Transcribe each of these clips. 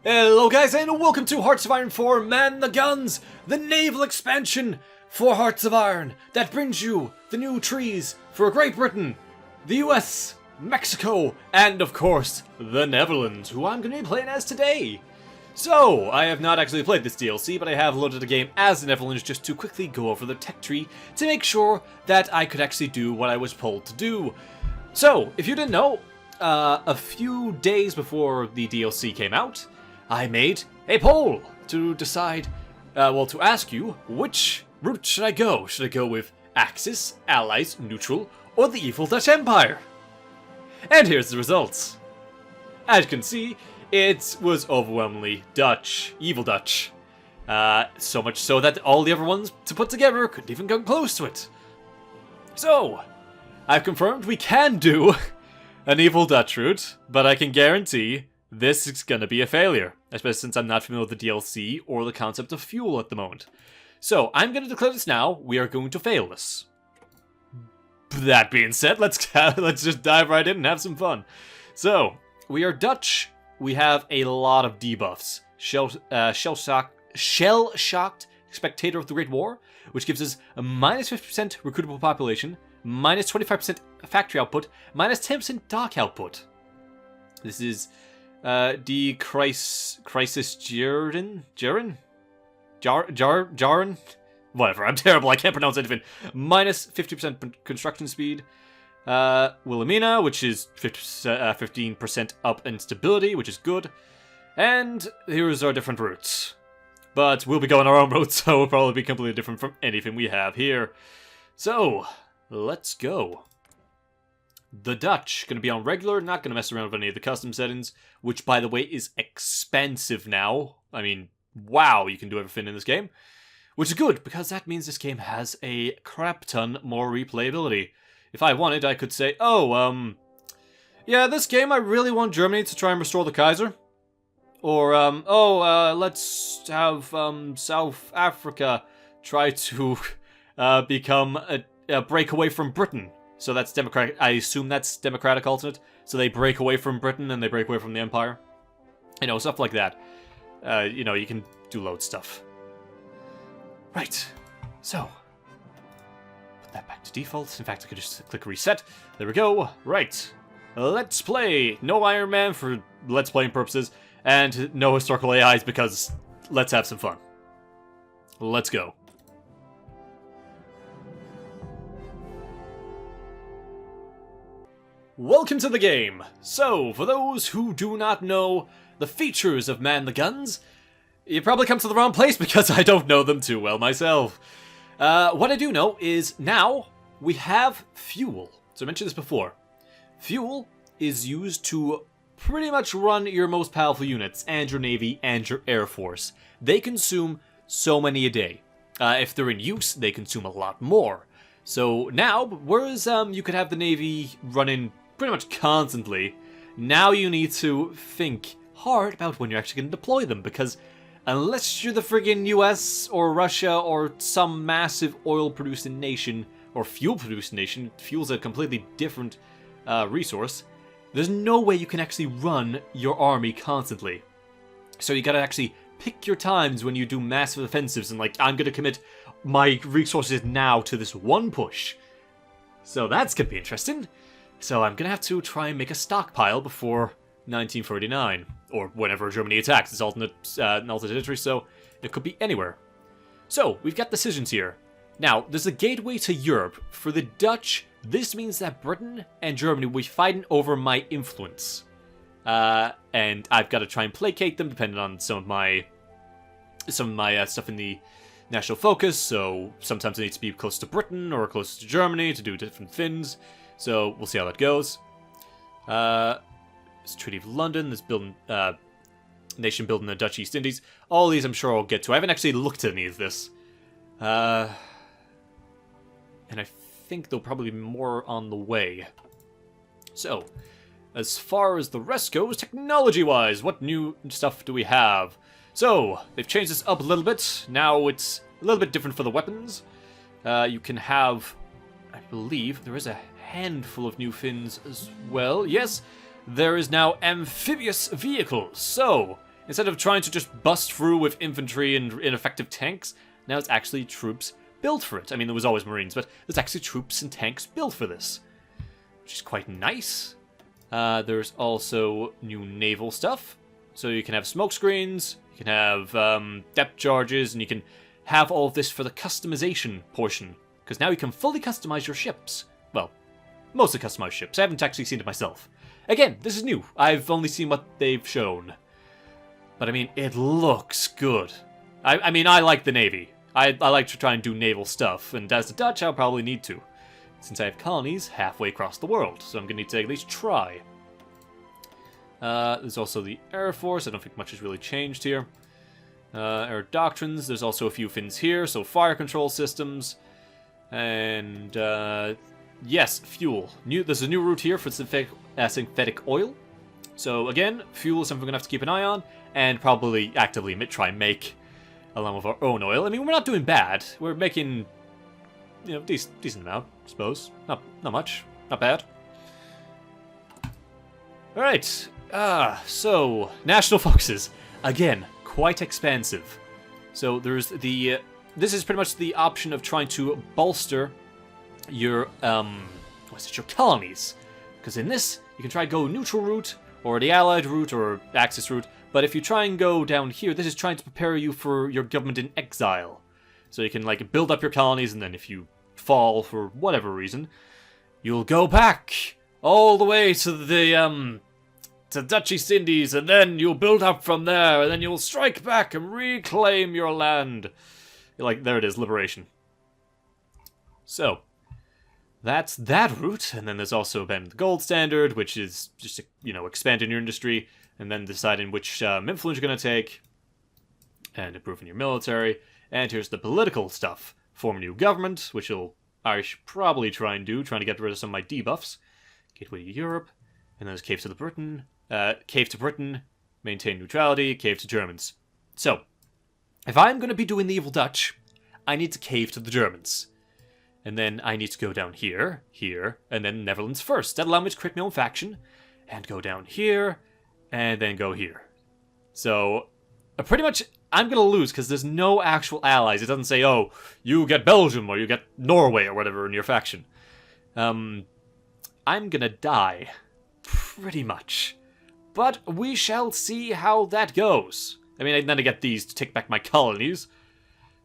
Hello guys and welcome to Hearts of Iron 4 Man the Guns, the naval expansion for Hearts of Iron that brings you the new trees for Great Britain, the US, Mexico, and of course, the Netherlands, who I'm going to be playing as today. So, I have not actually played this DLC, but I have loaded the game as the Netherlands just to quickly go over the tech tree to make sure that I could actually do what I was told to do. So, if you didn't know, a few days before the DLC came out, I made a poll to decide, to ask you, which route should I go? Should I go with Axis, Allies, Neutral, or the Evil Dutch Empire? And here's the results. As you can see, it was overwhelmingly Dutch, Evil Dutch. So much so that all the other ones to put together couldn't even come close to it. So, I've confirmed we can do an Evil Dutch route, but I can guarantee this is gonna be a failure, especially since I'm not familiar with the DLC or the concept of fuel at the moment. So, I'm gonna declare this now, we are going to fail this. That being said, let's just dive right in and have some fun. So, we are Dutch, we have a lot of debuffs. Shell-shocked Spectator of the Great War, which gives us a minus 50% recruitable population, minus 25% factory output, minus 10% dock output. This is the Crisis Jaren? Whatever, I'm terrible, I can't pronounce anything. Minus 50% construction speed. Wilhelmina, which is 15% up in stability, which is good. And here's our different routes. But we'll be going our own route, so it'll probably be completely different from anything we have here. So, let's go. The Dutch, going to be on regular, not going to mess around with any of the custom settings, which, by the way, is expensive now. I mean, wow, you can do everything in this game. Which is good, because that means this game has a crap ton more replayability. If I wanted, I could say, yeah, this game, I really want Germany to try and restore the Kaiser. Or, let's have, South Africa try to, become a break away from Britain. So that's democratic. I assume that's democratic alternate. So they break away from Britain and they break away from the Empire. You know, stuff like that. You know, you can do load stuff. Right. So, put that back to default. In fact, I could just click reset. There we go. Right. Let's play. No Iron Man for let's playing purposes. And no historical AIs because let's have some fun. Let's go. Welcome to the game! So, for those who do not know the features of Man the Guns, you probably come to the wrong place because I don't know them too well myself. What I do know is now we have fuel. So I mentioned this before. Fuel is used to pretty much run your most powerful units and your Navy and your Air Force. They consume so many a day. If they're in use, they consume a lot more. So now, whereas you could have the Navy running pretty much constantly, now you need to think hard about when you're actually going to deploy them, because unless you're the friggin' US or Russia or some massive oil-producing nation, or fuel-producing nation, fuel's a completely different resource, there's no way you can actually run your army constantly. So you gotta actually pick your times when you do massive offensives and like, I'm gonna commit my resources now to this one push. So that's gonna be interesting. So I'm gonna have to try and make a stockpile before 1939, or whenever Germany attacks. It's alternate territory, so it could be anywhere. So we've got decisions here. Now, there's a gateway to Europe. For the Dutch, this means that Britain and Germany will be fighting over my influence. And I've got to try and placate them, depending on some of my stuff in the national focus. So sometimes I need to be close to Britain or close to Germany to do different things. So we'll see how that goes. This Treaty of London, this nation building the Dutch East Indies. All these I'm sure I'll get to. I haven't actually looked at any of this. And I think there'll probably be more on the way. So, as far as the rest goes, technology-wise, what new stuff do we have? So, they've changed this up a little bit. Now it's a little bit different for the weapons. You can have, I believe, there is a handful of new fins as well. Yes, there is now amphibious vehicles. So, Instead of trying to just bust through with infantry and ineffective tanks, now it's actually troops built for it. I mean, there was always Marines, but there's actually troops and tanks built for this, which is quite nice. There's also new naval stuff. So you can have smoke screens, you can have depth charges, and you can have all of this for the customization portion. Because now you can fully customize your ships. Well, mostly customized ships. I haven't actually seen it myself. Again, this is new. I've only seen what they've shown. But I mean, it looks good. I mean, I like the Navy. I like to try and do naval stuff, and as the Dutch, I'll probably need to. Since I have colonies halfway across the world, so I'm going to need to at least try. There's also the Air Force. I don't think much has really changed here. Air Doctrines. There's also a few things here, so fire control systems. And, yes, fuel. There's a new route here for synthetic oil. So, again, fuel is something we're going to have to keep an eye on, and probably actively try and make along with our own oil. I mean, we're not doing bad. We're making, you know, decent amount, I suppose. Not much. Not bad. Alright. So, national focuses. Again, quite expansive. So, there's the... this is pretty much the option of trying to bolster your, your colonies. Because in this, you can try to go neutral route, or the Allied route, or Axis route. But if you try and go down here, this is trying to prepare you for your government in exile. So you can, like, build up your colonies, and then if you fall for whatever reason, you'll go back all the way to the, to Dutch East Indies, and then you'll build up from there, and then you'll strike back and reclaim your land. Like, there it is, liberation. So, that's that route, and then there's also been the gold standard, which is just, you know, expanding your industry, and then deciding which influence you're going to take, and improving your military. And here's the political stuff. Form a new government, which I should probably try and do, trying to get rid of some of my debuffs. Gateway to Europe, and then there's Cave to Britain, maintain neutrality, Cave to Germans. So, if I'm going to be doing the evil Dutch, I need to cave to the Germans. And then I need to go down here, and then Netherlands first. That'll allow me to create my own faction, and go down here, and then go here. So, pretty much, I'm going to lose, because there's no actual allies. It doesn't say, oh, you get Belgium, or you get Norway, or whatever in your faction. I'm going to die. Pretty much. But we shall see how that goes. I mean, then I get these to take back my colonies.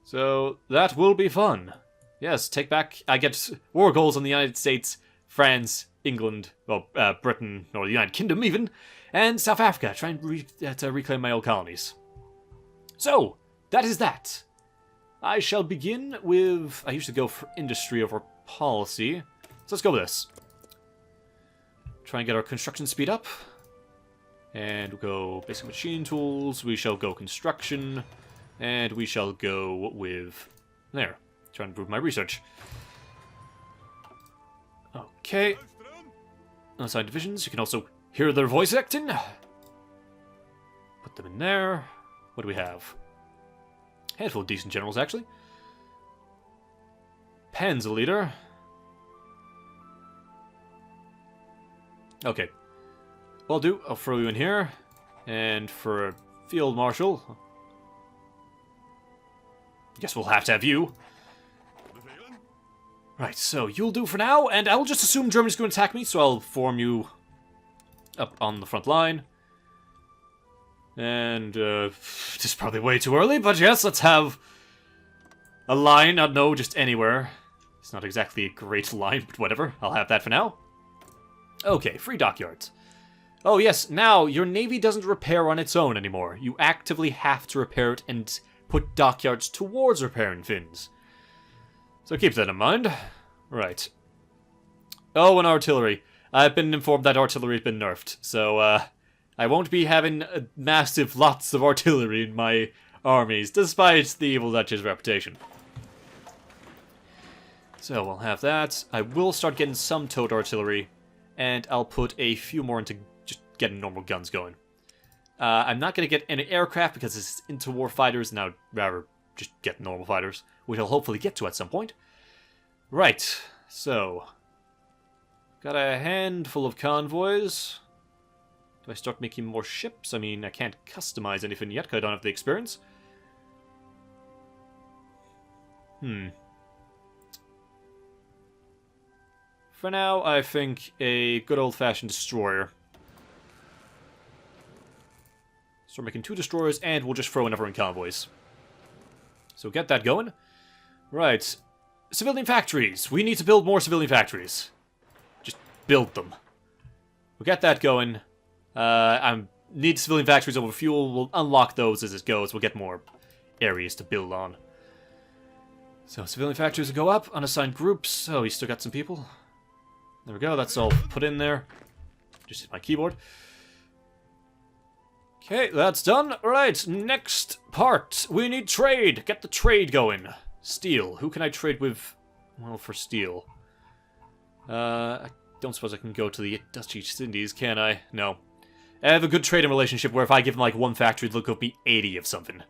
So, that will be fun. Yes, take back... I get war goals on the United States, France, England, well, Britain, or the United Kingdom even, and South Africa, trying to reclaim my old colonies. So, that is that. I shall begin with... I usually go for industry over policy. So let's go with this. Try and get our construction speed up. And we'll go basic machine tools. We shall go construction. And we shall go with... there. Trying to improve my research. Okay. Unassigned divisions. You can also hear their voice acting. Put them in there. What do we have? Handful of decent generals, actually. Panzer leader. Okay. Well, I'll throw you in here. And for a field marshal, guess we'll have to have you. Right, so you'll do for now, and I'll just assume Germany's going to attack me, so I'll form you up on the front line. And, this is probably way too early, but yes, let's have a line, no, just anywhere. It's not exactly a great line, but whatever, I'll have that for now. Okay, free dockyards. Oh yes, now, your navy doesn't repair on its own anymore. You actively have to repair it and put dockyards towards repairing things. So keep that in mind. Right. Oh, and artillery. I've been informed that artillery's been nerfed, so, I won't be having massive lots of artillery in my armies, despite the evil Dutch's reputation. So we'll have that. I will start getting some towed artillery, and I'll put a few more into just getting normal guns going. I'm not going to get any aircraft because it's interwar fighters, and I'd rather just get normal fighters, which I'll hopefully get to at some point. Right, so... got a handful of convoys. Do I start making more ships? I mean, I can't customize anything yet because I don't have the experience. For now, I think a good old-fashioned destroyer. Start making 2 destroyers, and we'll just throw in in convoys. So get that going. Right. Civilian factories. We need to build more civilian factories. Just build them. We'll get that going. I need civilian factories over fuel. We'll unlock those as it goes. We'll get more areas to build on. So civilian factories will go up. Unassigned groups. Oh, we still got some people. There we go. That's all put in there. Just hit my keyboard. Okay, that's done. Alright, next part. We need trade. Get the trade going. Steel. Who can I trade with? Well, for steel. I don't suppose I can go to the Dutch East Indies, can I? No. I have a good trading relationship where if I give them like 1 factory, they'll give me 80 of something.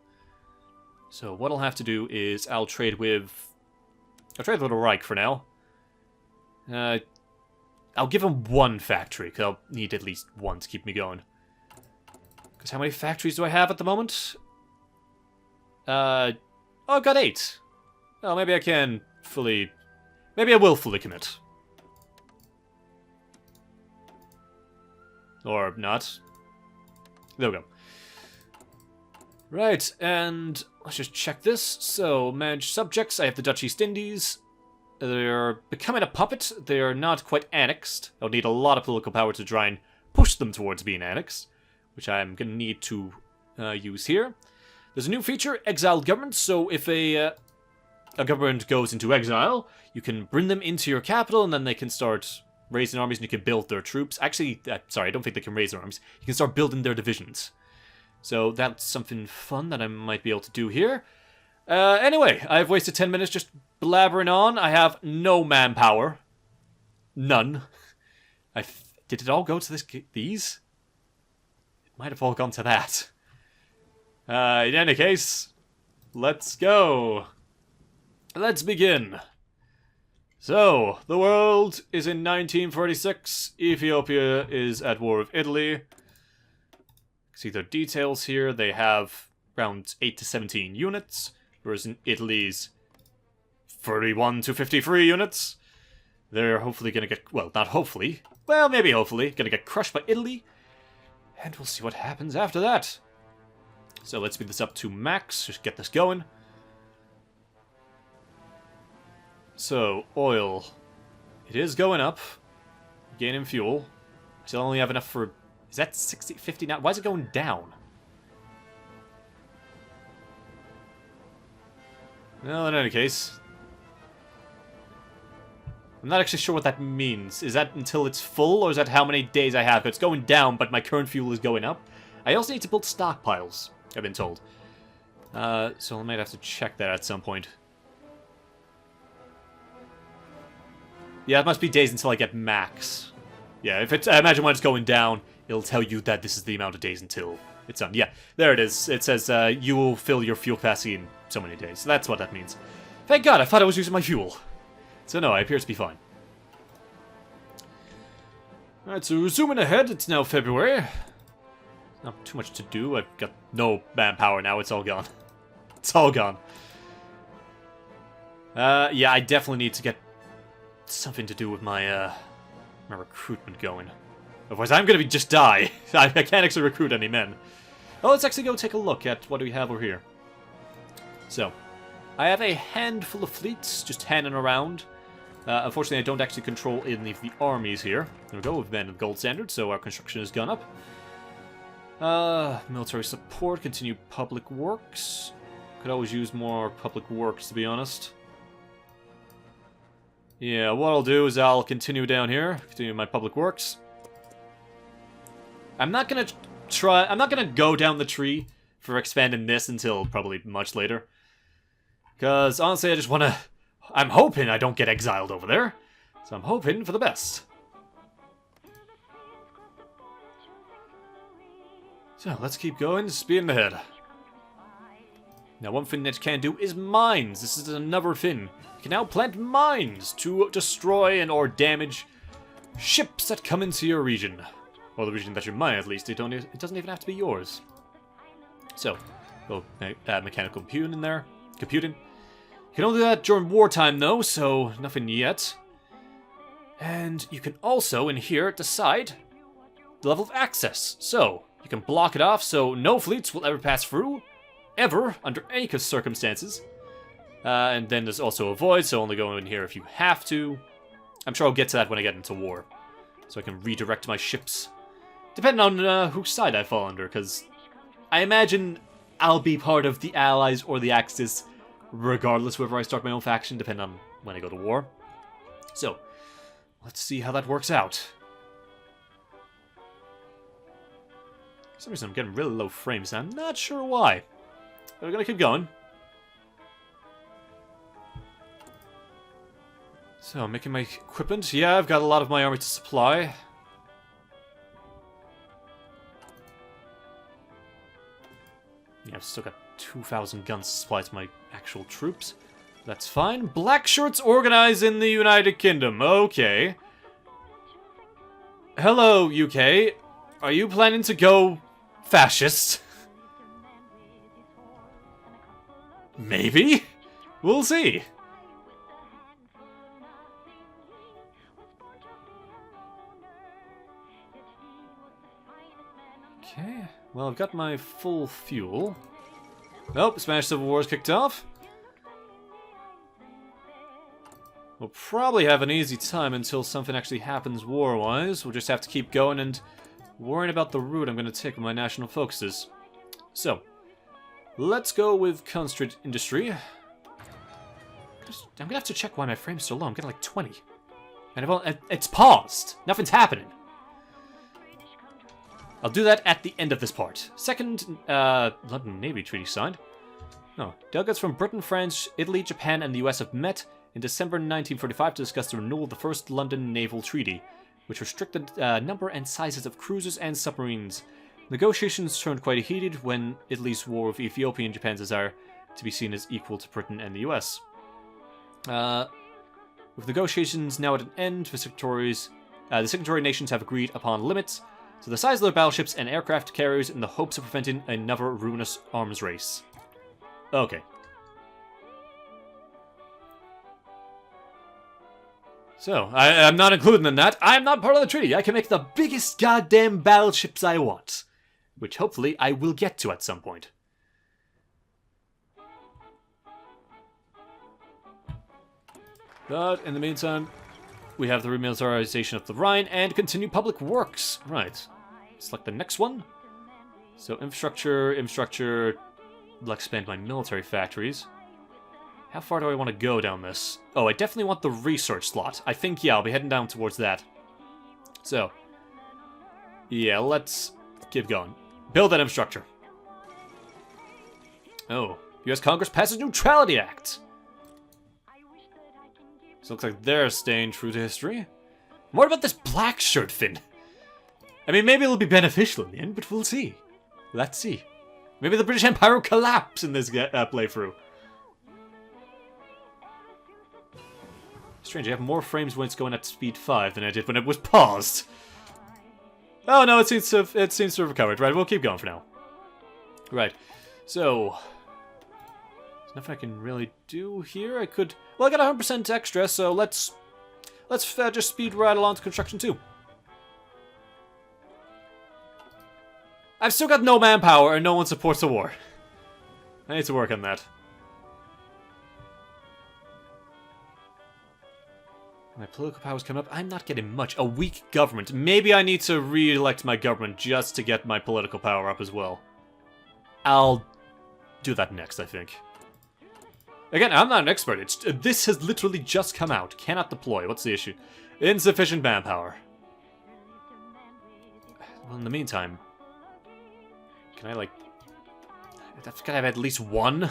So what I'll have to do is I'll trade with the Reich for now. I'll give them 1 factory, because I'll need at least 1 to keep me going. Because how many factories do I have at the moment? Oh, I've got 8. Oh, maybe I can fully... Maybe I will fully commit. Or not. There we go. Right, and let's just check this. So, manage subjects. I have the Dutch East Indies. They're becoming a puppet. They are not quite annexed. I'll need a lot of political power to try and push them towards being annexed, which I'm going to need to use here. There's a new feature, Exiled Government. So if a government goes into exile, you can bring them into your capital, and then they can start raising armies, and you can build their troops. Actually, sorry, I don't think they can raise their armies. You can start building their divisions. So that's something fun that I might be able to do here. Anyway, I've wasted 10 minutes just blabbering on. I have no manpower. None. Did it all go to these? Might have all gone to that. In any case, let's go. Let's begin. So, the world is in 1946. Ethiopia is at war with Italy. See their details here. They have around 8 to 17 units, whereas in Italy's 31 to 53 units. They're hopefully going to get, well, not hopefully, well, maybe hopefully, going to get crushed by Italy. And we'll see what happens after that. So let's speed this up to max, just get this going. So, oil. It is going up. Gaining fuel. I still only have enough for... Is that 60, 50 now? Why is it going down? Well, in any case... I'm not actually sure what that means. Is that until it's full, or is that how many days I have? It's going down, but my current fuel is going up. I also need to build stockpiles, I've been told. So I might have to check that at some point. Yeah, it must be days until I get max. Yeah, if it's, I imagine when it's going down, it'll tell you that this is the amount of days until it's done. Yeah, there it is. It says you will fill your fuel capacity in so many days. So that's what that means. Thank God, I thought I was using my fuel. So no, I appear to be fine. Alright, so zooming ahead, it's now February. Not too much to do. I've got no manpower now. It's all gone. It's all gone. Yeah, I definitely need to get something to do with my my recruitment going. Otherwise, I'm gonna just die. I can't actually recruit any men. Oh, let's actually go take a look at what do we have over here. So, I have a handful of fleets just hanging around. Unfortunately, I don't actually control any of the armies here. There we go, we've been at gold standard, so our construction has gone up. Military support, continue public works. Could always use more public works, to be honest. Yeah, what I'll do is I'll continue down here, continue my public works. I'm not gonna go down the tree for expanding this until probably much later. Because, honestly, I just wanna... I'm hoping I don't get exiled over there. So I'm hoping for the best. So, let's keep going, speeding ahead. Now, one thing that you can do is mines. This is another thing. You can now plant mines to destroy and or damage ships that come into your region. Or the region that you're mining, at least. It doesn't even have to be yours. So, go mechanical computing in there. Computing. You can only do that during wartime, though, so nothing yet. And you can also, in here, decide the level of access. So, you can block it off so no fleets will ever pass through, ever, under any circumstances. And then there's also a void, so only go in here if you have to. I'm sure I'll get to that when I get into war. So I can redirect my ships. Depending on whose side I fall under, because I imagine I'll be part of the Allies or the Axis, regardless whether I start my own faction, depending on when I go to war. So, let's see how that works out. For some reason I'm getting really low frames, and I'm not sure why. But we're gonna keep going. So, making my equipment. Yeah, I've got a lot of my army to supply. Yeah, I've still got 2,000 guns to supply to my actual troops. That's fine. Black shirts organized in the United Kingdom. Okay. Hello, UK. Are you planning to go fascist? Maybe? We'll see. Okay. Well, I've got my full fuel. Nope, Spanish Civil War is kicked off. We'll probably have an easy time until something actually happens war-wise. We'll just have to keep going and worrying about the route I'm going to take with my national focuses. So, let's go with concentrated industry. I'm going to have to check why my frame's so low. I'm getting like 20. And it's paused. Nothing's happening. I'll do that at the end of this part. Second, London Navy Treaty signed. Oh, delegates from Britain, France, Italy, Japan, and the US have met in December 1945 to discuss the renewal of the First London Naval Treaty, which restricted number and sizes of cruisers and submarines. Negotiations turned quite heated when Italy's war with Ethiopia and Japan's desire to be seen as equal to Britain and the US. With negotiations now at an end, the signatory nations have agreed upon limits to the size of their battleships and aircraft carriers in the hopes of preventing another ruinous arms race. Okay. So, I'm not included in that. I'm not part of the treaty. I can make the biggest goddamn battleships I want. Which hopefully I will get to at some point. But in the meantime, we have the remilitarization of the Rhine and continue public works. Right. Select the next one. So infrastructure. I'll expand my military factories. How far do I want to go down this? Oh, I definitely want the research slot. I think, yeah, I'll be heading down towards that. So, yeah, let's keep going. Build that infrastructure. Oh, U.S. Congress passes Neutrality Act. So it looks like they're staying true to history. What about this black shirt thing? I mean, maybe it'll be beneficial in the end, but we'll see. Let's see. Maybe the British Empire will collapse in this playthrough. Strange, I have more frames when it's going at speed 5 than I did when it was paused. Oh no, it seems to have recovered. Right, we'll keep going for now. Right, so there's nothing I can really do here. I could. Well, I got 100% extra, so let's just speed right along to construction 2. I've still got no manpower and no one supports the war. I need to work on that. My political power's coming up. I'm not getting much. A weak government. Maybe I need to re-elect my government just to get my political power up as well. I'll do that next, I think. Again, I'm not an expert. This has literally just come out. Cannot deploy. What's the issue? Insufficient manpower. Well, in the meantime, can I, like... I've got to have at least one?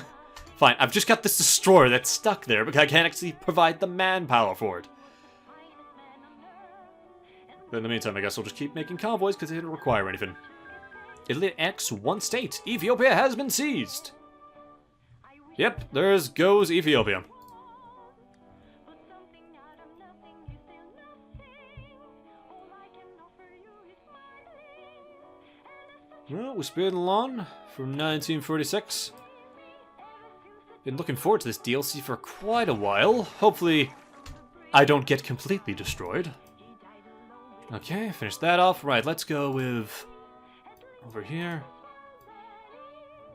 Fine, I've just got this destroyer that's stuck there because I can't actually provide the manpower for it. But in the meantime, I guess I'll just keep making convoys because they didn't require anything. Italy annexed one state. Ethiopia has been seized. Yep, there goes Ethiopia. Well, we're speeding along from 1946. Been looking forward to this DLC for quite a while. Hopefully, I don't get completely destroyed. Okay, finish that off. Right, let's go with... over here.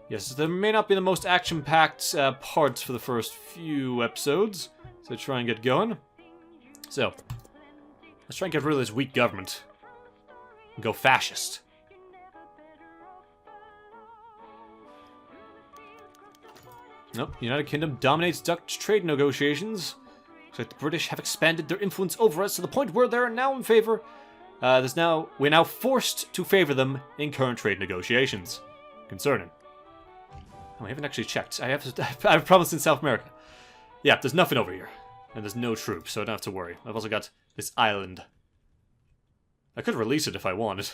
Yes, there may not be the most action-packed parts for the first few episodes, so try and get going. So, let's try and get rid of this weak government. And go fascist. Nope, United Kingdom dominates Dutch trade negotiations. Looks like the British have expanded their influence over us to the point where they're now in favor. We're now forced to favor them in current trade negotiations. Concerning. Oh, I haven't actually checked. I have problems in South America. Yeah, there's nothing over here. And there's no troops, so I don't have to worry. I've also got this island. I could release it if I wanted.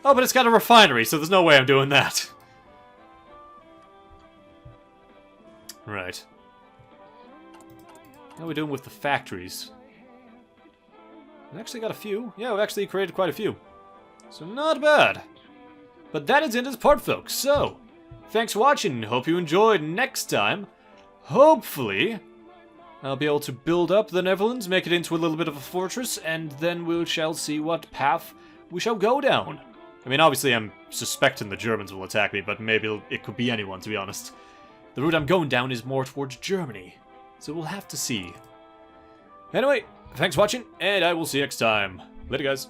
Oh, but it's got a refinery, so there's no way I'm doing that. Right. How are we doing with the factories? We actually got a few. Yeah, we actually created quite a few. So not bad. But that is it as part, folks. So, thanks for watching. Hope you enjoyed. Next time, hopefully, I'll be able to build up the Netherlands, make it into a little bit of a fortress, and then we shall see what path we shall go down. I mean, obviously I'm suspecting the Germans will attack me, but maybe it could be anyone, to be honest. The route I'm going down is more towards Germany, so we'll have to see. Anyway, thanks for watching, and I will see you next time. Later, guys.